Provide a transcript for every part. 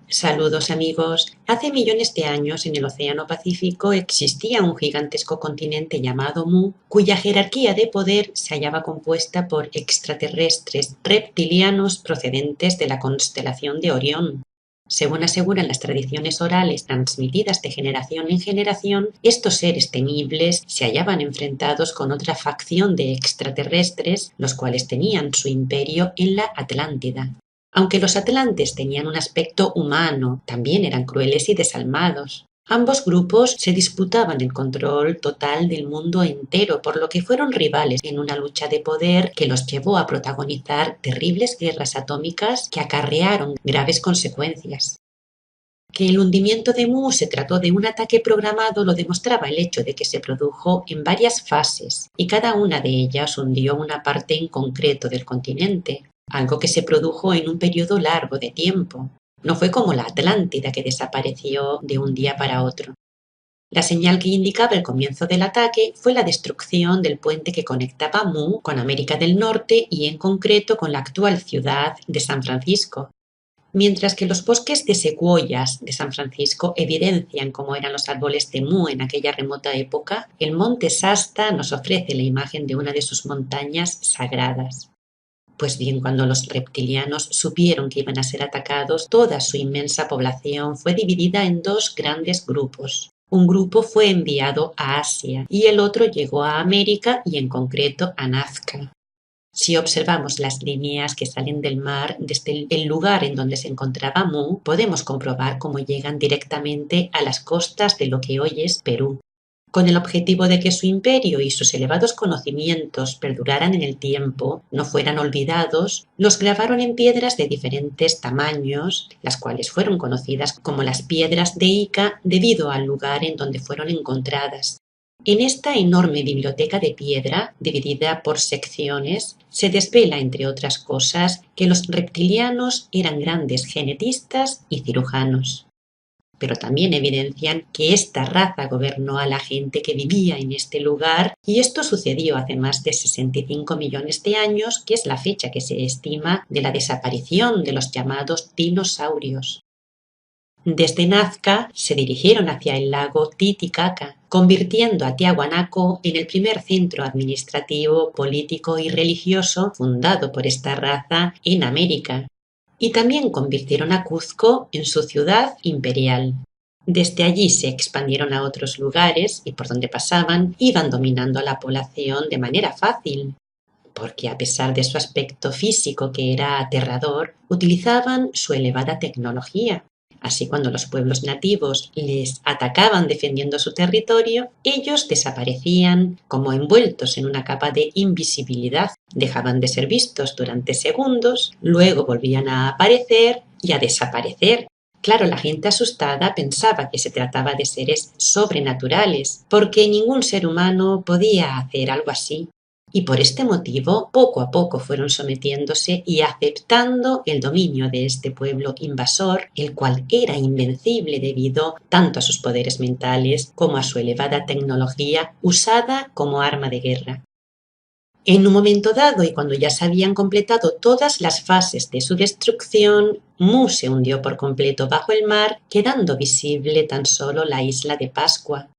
Saludos amigos. Hace millones de años en el Océano Pacífico existía un gigantesco continente llamado Mu, cuya jerarquía de poder se hallaba compuesta por extraterrestres reptilianos procedentes de la constelación de Orión. Según aseguran las tradiciones orales transmitidas de generación en generación, estos seres temibles se hallaban enfrentados con otra facción de extraterrestres, los cuales tenían su imperio en la Atlántida. Aunque los atlantes tenían un aspecto humano, también eran crueles y desalmados. Ambos grupos se disputaban el control total del mundo entero, por lo que fueron rivales en una lucha de poder que los llevó a protagonizar terribles guerras atómicas que acarrearon graves consecuencias. Que el hundimiento de Mu se trató de un ataque programado lo demostraba el hecho de que se produjo en varias fases, y cada una de ellas hundió una parte en concreto del continente, algo que se produjo en un periodo largo de tiempo. No fue como la Atlántida, que desapareció de un día para otro. La señal que indicaba el comienzo del ataque fue la destrucción del puente que conectaba Mu con América del Norte y en concreto con la actual ciudad de San Francisco. Mientras que los bosques de secuoyas de San Francisco evidencian cómo eran los árboles de Mu en aquella remota época, el monte Shasta nos ofrece la imagen de una de sus montañas sagradas. Pues bien, cuando los reptilianos supieron que iban a ser atacados, toda su inmensa población fue dividida en dos grandes grupos. Un grupo fue enviado a Asia y el otro llegó a América y en concreto a Nazca. Si observamos las líneas que salen del mar desde el lugar en donde se encontraba Mu, podemos comprobar cómo llegan directamente a las costas de lo que hoy es Perú. Con el objetivo de que su imperio y sus elevados conocimientos perduraran en el tiempo, no fueran olvidados, los grabaron en piedras de diferentes tamaños, las cuales fueron conocidas como las piedras de Ica debido al lugar en donde fueron encontradas. En esta enorme biblioteca de piedra, dividida por secciones, se desvela, entre otras cosas, que los reptilianos eran grandes genetistas y cirujanos. Pero también evidencian que esta raza gobernó a la gente que vivía en este lugar, y esto sucedió hace más de 65 millones de años, que es la fecha que se estima de la desaparición de los llamados dinosaurios. Desde Nazca se dirigieron hacia el lago Titicaca, convirtiendo a Tiahuanaco en el primer centro administrativo, político y religioso fundado por esta raza en América. Y también convirtieron a Cuzco en su ciudad imperial. Desde allí se expandieron a otros lugares y por donde pasaban iban dominando a la población de manera fácil, porque a pesar de su aspecto físico que era aterrador, utilizaban su elevada tecnología. Así, cuando los pueblos nativos les atacaban defendiendo su territorio, ellos desaparecían como envueltos en una capa de invisibilidad, dejaban de ser vistos durante segundos, luego volvían a aparecer y a desaparecer. Claro, la gente asustada pensaba que se trataba de seres sobrenaturales, porque ningún ser humano podía hacer algo así. Y por este motivo, poco a poco fueron sometiéndose y aceptando el dominio de este pueblo invasor, el cual era invencible debido tanto a sus poderes mentales como a su elevada tecnología usada como arma de guerra. En un momento dado, y cuando ya se habían completado todas las fases de su destrucción, Mu se hundió por completo bajo el mar, quedando visible tan solo la isla de Pascua.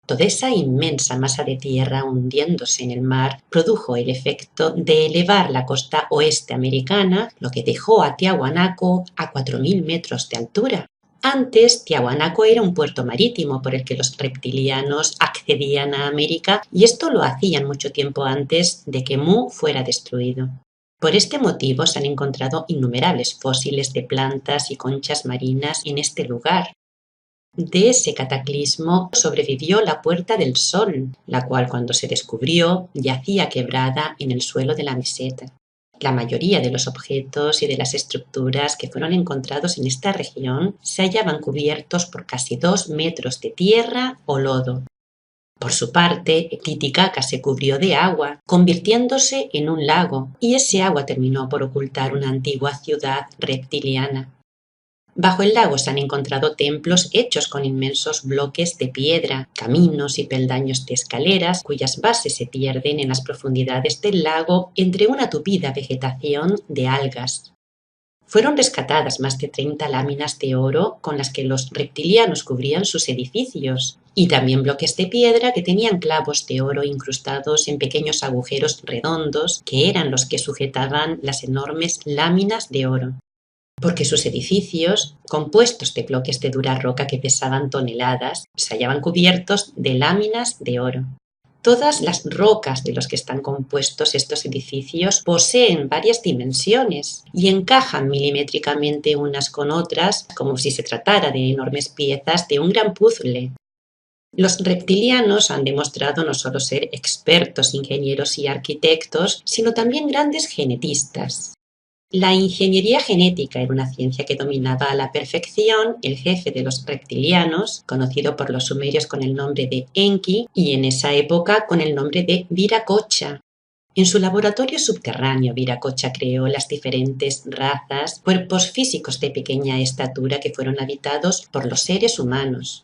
Toda esa inmensa masa de tierra hundiéndose en el mar produjo el efecto de elevar la costa oeste americana, lo que dejó a Tiahuanaco a 4.000 metros de altura. Antes, Tiahuanaco era un puerto marítimo por el que los reptilianos accedían a América, y esto lo hacían mucho tiempo antes de que Mu fuera destruido. Por este motivo se han encontrado innumerables fósiles de plantas y conchas marinas en este lugar. De ese cataclismo sobrevivió la Puerta del Sol, la cual, cuando se descubrió, yacía quebrada en el suelo de la meseta. La mayoría de los objetos y de las estructuras que fueron encontrados en esta región se hallaban cubiertos por casi 2 metros de tierra o lodo. Por su parte, Titicaca se cubrió de agua, convirtiéndose en un lago, y ese agua terminó por ocultar una antigua ciudad reptiliana. Bajo el lago se han encontrado templos hechos con inmensos bloques de piedra, caminos y peldaños de escaleras cuyas bases se pierden en las profundidades del lago entre una tupida vegetación de algas. Fueron rescatadas más de 30 láminas de oro con las que los reptilianos cubrían sus edificios, y también bloques de piedra que tenían clavos de oro incrustados en pequeños agujeros redondos que eran los que sujetaban las enormes láminas de oro. Porque sus edificios, compuestos de bloques de dura roca que pesaban toneladas, se hallaban cubiertos de láminas de oro. Todas las rocas de los que están compuestos estos edificios poseen varias dimensiones y encajan milimétricamente unas con otras como si se tratara de enormes piezas de un gran puzzle. Los reptilianos han demostrado no solo ser expertos ingenieros y arquitectos, sino también grandes genetistas. La ingeniería genética era una ciencia que dominaba a la perfección el jefe de los reptilianos, conocido por los sumerios con el nombre de Enki y en esa época con el nombre de Viracocha. En su laboratorio subterráneo, Viracocha creó las diferentes razas, cuerpos físicos de pequeña estatura que fueron habitados por los seres humanos.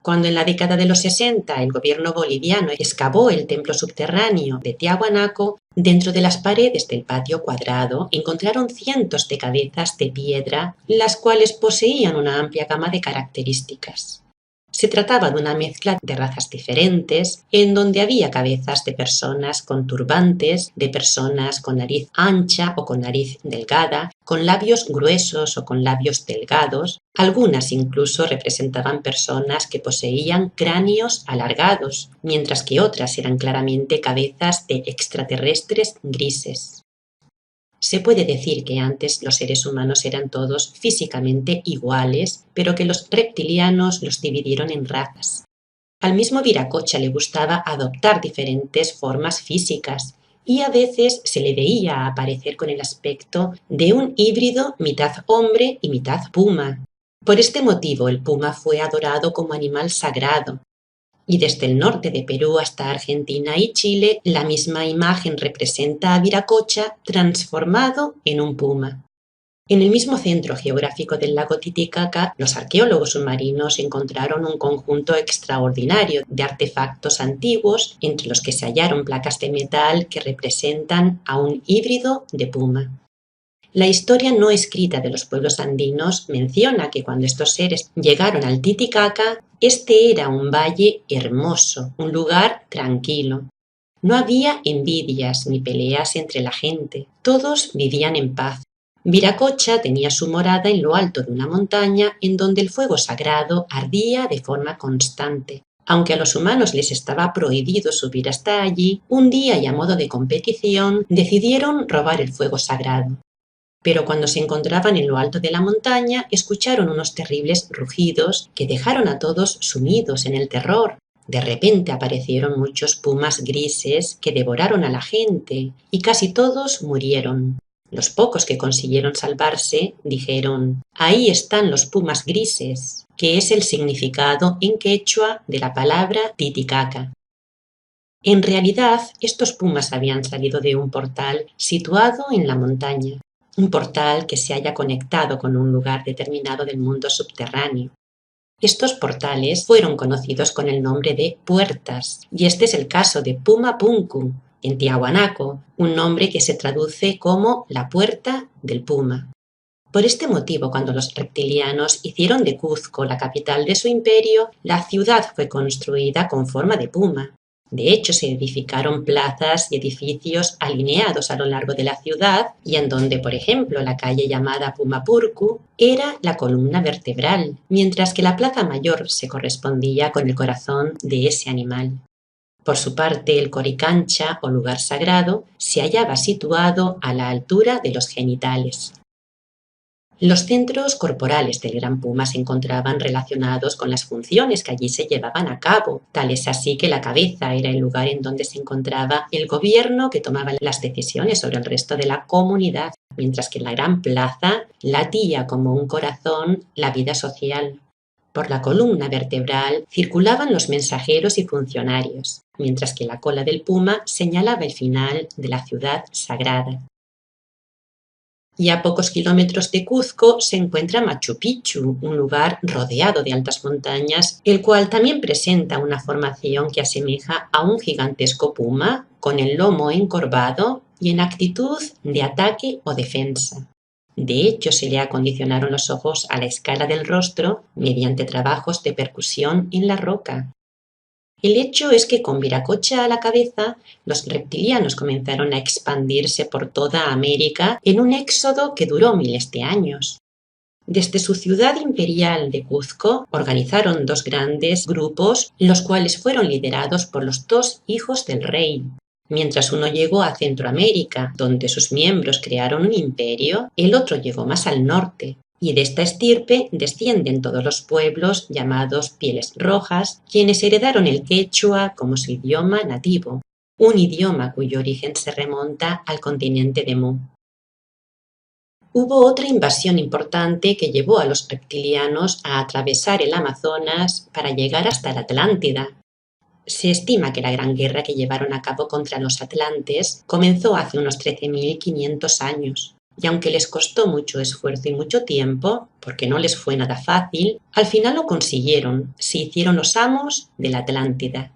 Cuando en la década de los 60 el gobierno boliviano excavó el templo subterráneo de Tiahuanaco, dentro de las paredes del patio cuadrado encontraron cientos de cabezas de piedra, las cuales poseían una amplia gama de características. Se trataba de una mezcla de razas diferentes, en donde había cabezas de personas con turbantes, de personas con nariz ancha o con nariz delgada, con labios gruesos o con labios delgados. Algunas incluso representaban personas que poseían cráneos alargados, mientras que otras eran claramente cabezas de extraterrestres grises. Se puede decir que antes los seres humanos eran todos físicamente iguales, pero que los reptilianos los dividieron en razas. Al mismo Viracocha le gustaba adoptar diferentes formas físicas y a veces se le veía aparecer con el aspecto de un híbrido mitad hombre y mitad puma. Por este motivo el puma fue adorado como animal sagrado. Y desde el norte de Perú hasta Argentina y Chile, la misma imagen representa a Viracocha transformado en un puma. En el mismo centro geográfico del lago Titicaca, los arqueólogos submarinos encontraron un conjunto extraordinario de artefactos antiguos, entre los que se hallaron placas de metal que representan a un híbrido de puma. La historia no escrita de los pueblos andinos menciona que cuando estos seres llegaron al Titicaca, este era un valle hermoso, un lugar tranquilo. No había envidias ni peleas entre la gente, todos vivían en paz. Viracocha tenía su morada en lo alto de una montaña en donde el fuego sagrado ardía de forma constante. Aunque a los humanos les estaba prohibido subir hasta allí, un día y a modo de competición decidieron robar el fuego sagrado. Pero cuando se encontraban en lo alto de la montaña, escucharon unos terribles rugidos que dejaron a todos sumidos en el terror. De repente aparecieron muchos pumas grises que devoraron a la gente y casi todos murieron. Los pocos que consiguieron salvarse dijeron: «Ahí están los pumas grises», que es el significado en quechua de la palabra Titicaca. En realidad, estos pumas habían salido de un portal situado en la montaña. Un portal que se haya conectado con un lugar determinado del mundo subterráneo. Estos portales fueron conocidos con el nombre de puertas, y este es el caso de Puma Punku, en Tiahuanaco, un nombre que se traduce como la puerta del puma. Por este motivo, cuando los reptilianos hicieron de Cuzco la capital de su imperio, la ciudad fue construida con forma de puma. De hecho, se edificaron plazas y edificios alineados a lo largo de la ciudad y en donde, por ejemplo, la calle llamada Pumapurku era la columna vertebral, mientras que la plaza mayor se correspondía con el corazón de ese animal. Por su parte, el coricancha o lugar sagrado se hallaba situado a la altura de los genitales. Los centros corporales del gran puma se encontraban relacionados con las funciones que allí se llevaban a cabo. Tal es así que la cabeza era el lugar en donde se encontraba el gobierno que tomaba las decisiones sobre el resto de la comunidad, mientras que en la gran plaza latía como un corazón la vida social. Por la columna vertebral circulaban los mensajeros y funcionarios, mientras que la cola del puma señalaba el final de la ciudad sagrada. Y a pocos kilómetros de Cuzco se encuentra Machu Picchu, un lugar rodeado de altas montañas, el cual también presenta una formación que asemeja a un gigantesco puma, con el lomo encorvado y en actitud de ataque o defensa. De hecho, se le acondicionaron los ojos a la escala del rostro mediante trabajos de percusión en la roca. El hecho es que con Viracocha a la cabeza, los reptilianos comenzaron a expandirse por toda América en un éxodo que duró miles de años. Desde su ciudad imperial de Cuzco organizaron dos grandes grupos, los cuales fueron liderados por los dos hijos del rey. Mientras uno llegó a Centroamérica, donde sus miembros crearon un imperio, el otro llegó más al norte, y de esta estirpe descienden todos los pueblos llamados Pieles Rojas, quienes heredaron el quechua como su idioma nativo, un idioma cuyo origen se remonta al continente de Mu. Hubo otra invasión importante que llevó a los reptilianos a atravesar el Amazonas para llegar hasta la Atlántida. Se estima que la gran guerra que llevaron a cabo contra los atlantes comenzó hace unos 13.500 años, y aunque les costó mucho esfuerzo y mucho tiempo, porque no les fue nada fácil, al final lo consiguieron, se hicieron los amos de la Atlántida.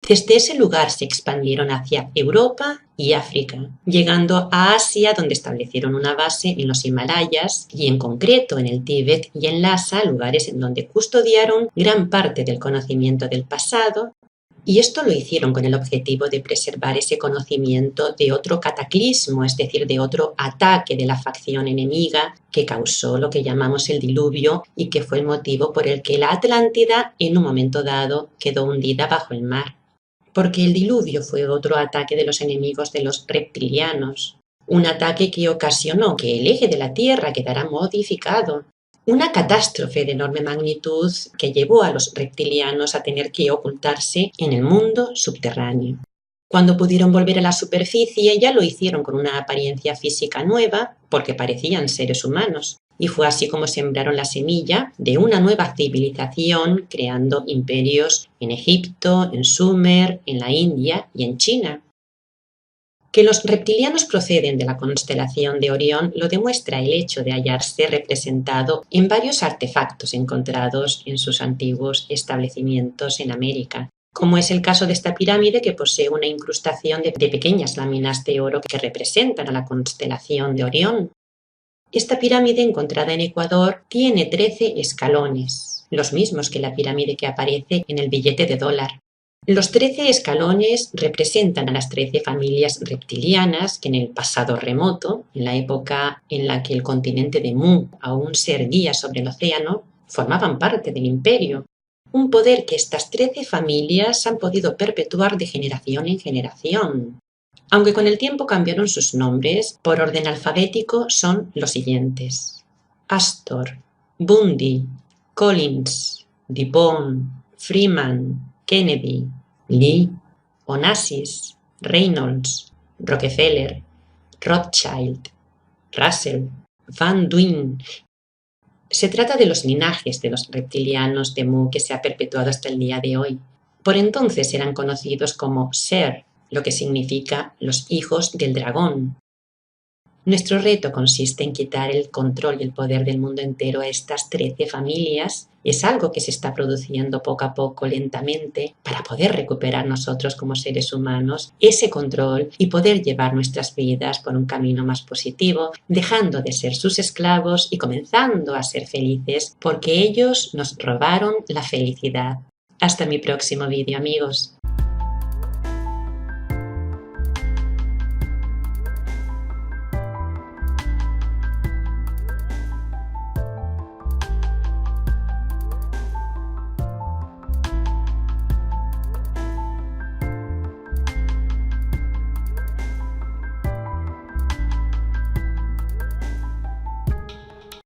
Desde ese lugar se expandieron hacia Europa y África, llegando a Asia, donde establecieron una base en los Himalayas y en concreto en el Tíbet y en Lhasa, lugares en donde custodiaron gran parte del conocimiento del pasado, y esto lo hicieron con el objetivo de preservar ese conocimiento de otro cataclismo, es decir, de otro ataque de la facción enemiga que causó lo que llamamos el diluvio y que fue el motivo por el que la Atlántida en un momento dado quedó hundida bajo el mar. Porque el diluvio fue otro ataque de los enemigos de los reptilianos, un ataque que ocasionó que el eje de la Tierra quedara modificado, una catástrofe de enorme magnitud que llevó a los reptilianos a tener que ocultarse en el mundo subterráneo. Cuando pudieron volver a la superficie ya lo hicieron con una apariencia física nueva, porque parecían seres humanos, y fue así como sembraron la semilla de una nueva civilización, creando imperios en Egipto, en Sumer, en la India y en China. Que los reptilianos proceden de la constelación de Orión lo demuestra el hecho de hallarse representado en varios artefactos encontrados en sus antiguos establecimientos en América, como es el caso de esta pirámide que posee una incrustación de pequeñas láminas de oro que representan a la constelación de Orión. Esta pirámide encontrada en Ecuador tiene 13 escalones, los mismos que la pirámide que aparece en el billete de $. Los 13 escalones representan a las 13 familias reptilianas que en el pasado remoto, en la época en la que el continente de Mu aún se erguía sobre el océano, formaban parte del imperio, un poder que estas 13 familias han podido perpetuar de generación en generación. Aunque con el tiempo cambiaron sus nombres, por orden alfabético son los siguientes: Astor, Bundy, Collins, DuPont, Freeman, Kennedy, Lee, Onassis, Reynolds, Rockefeller, Rothschild, Russell, Van Duyn. Se trata de los linajes de los reptilianos de Mu que se ha perpetuado hasta el día de hoy. Por entonces eran conocidos como Ser, lo que significa los hijos del dragón. Nuestro reto consiste en quitar el control y el poder del mundo entero a estas 13 familias. Es algo que se está produciendo poco a poco, lentamente, para poder recuperar nosotros como seres humanos ese control y poder llevar nuestras vidas por un camino más positivo, dejando de ser sus esclavos y comenzando a ser felices, porque ellos nos robaron la felicidad. Hasta mi próximo vídeo, amigos.